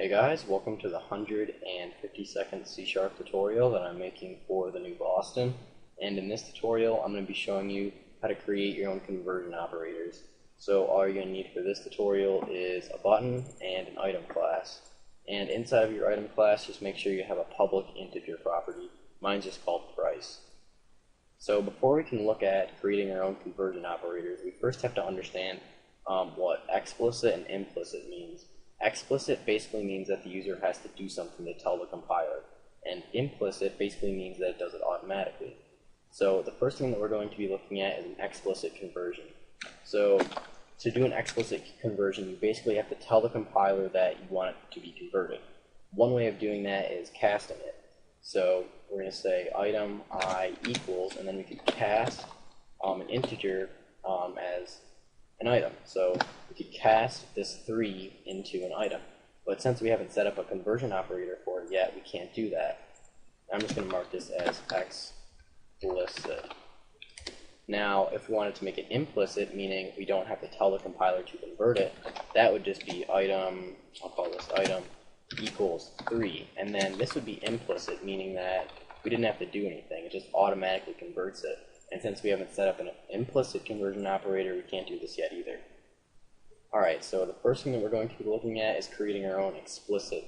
Hey guys, welcome to the 150-second C# tutorial that I'm making for the new Boston. And in this tutorial, I'm going to be showing you how to create your own conversion operators. So all you're going to need for this tutorial is a button and an item class. And inside of your item class, just make sure you have a public integer property. Mine's just called price. So before we can look at creating our own conversion operators, we first have to understand what explicit and implicit means. Explicit basically means that the user has to do something to tell the compiler, and implicit basically means that it does it automatically. So the first thing that we're going to be looking at is an explicit conversion. So to do an explicit conversion, you basically have to tell the compiler that you want it to be converted. One way of doing that is casting it. So we're going to say item I equals, and then we could cast an integer as an item. So we could cast this 3 into an item. But since we haven't set up a conversion operator for it yet, we can't do that. I'm just going to mark this as explicit. Now, if we wanted to make it implicit, meaning we don't have to tell the compiler to convert it, that would just be item, I'll call this item equals 3. And then this would be implicit, meaning that we didn't have to do anything. It just automatically converts it. And since we haven't set up an implicit conversion operator, we can't do this yet either. Alright, so the first thing that we're going to be looking at is creating our own explicit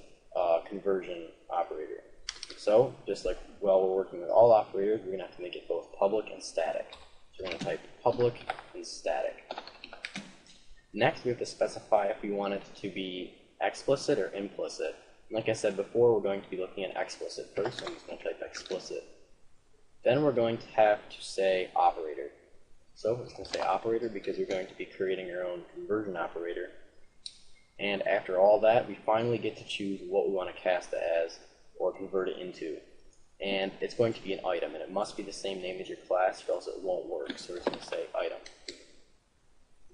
conversion operator. So, just like while we're working with all operators, we're going to have to make it both public and static. So we're going to type public and static. Next, we have to specify if we want it to be explicit or implicit. Like I said before, we're going to be looking at explicit first, so I'm just going to type explicit. Then we're going to have to say operator. So we're just going to say operator because we're going to be creating our own conversion operator. And after all that, we finally get to choose what we want to cast it as or convert it into. And it's going to be an item, and it must be the same name as your class or else it won't work. So we're just going to say item.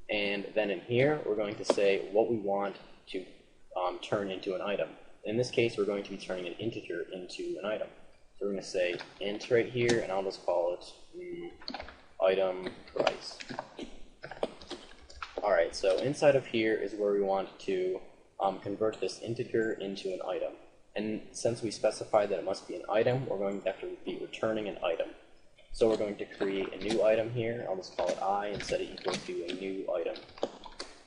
And then in here, we're going to say what we want to turn into an item. In this case, we're going to be turning an integer into an item. So we're going to say int right here, and I'll just call it item price. Alright, so inside of here is where we want to convert this integer into an item. And since we specified that it must be an item, we're going to have to be returning an item. So we're going to create a new item here. I'll just call it I and set it equal to a new item.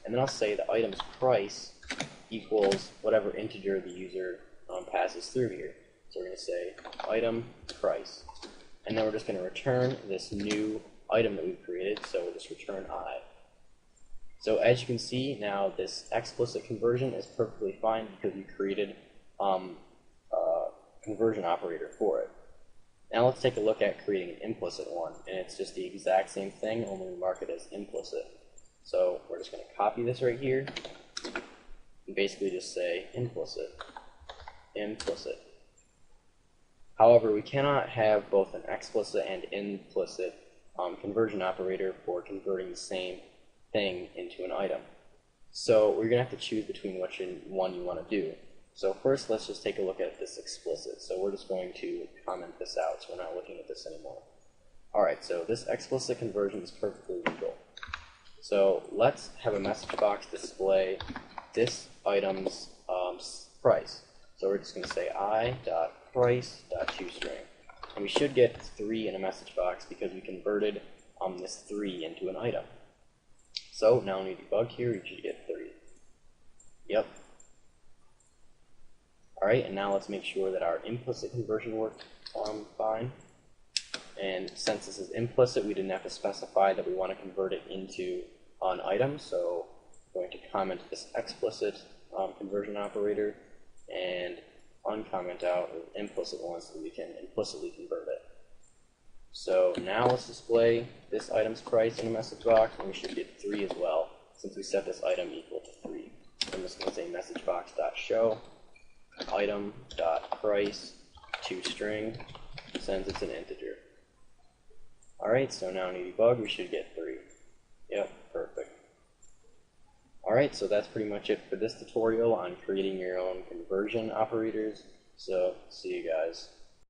And then I'll say the item's price equals whatever integer the user passes through here. So we're going to say item price. And then we're just going to return this new item that we've created, so we'll just return I. So as you can see, now this explicit conversion is perfectly fine because we created a conversion operator for it. Now let's take a look at creating an implicit one, and it's just the exact same thing, only we mark it as implicit. So we're just going to copy this right here, and basically just say implicit. However, we cannot have both an explicit and implicit conversion operator for converting the same thing into an item. So we're going to have to choose between which one you want to do. So first, let's just take a look at this explicit. So we're just going to comment this out, so we're not looking at this anymore. Alright, so this explicit conversion is perfectly legal. So let's have a message box display this item's price. So we're just going to say i.price.toString. And we should get 3 in a message box because we converted this 3 into an item. So now when we debug here, we should get 3. Yep. Alright, and now let's make sure that our implicit conversion worked fine. And since this is implicit, we didn't have to specify that we want to convert it into an item. So we're going to comment this explicit conversion operator and uncomment out the implicit one so we can implicitly convert it. So now let's display this item's price in a message box, and we should get 3 as well, since we set this item equal to 3. I'm just going to say messagebox.show item.price toString, since it's an integer. Alright, so now in debug we should get 3. Yep, perfect. Alright, so that's pretty much it for this tutorial on creating your own conversion operators. So, see you guys.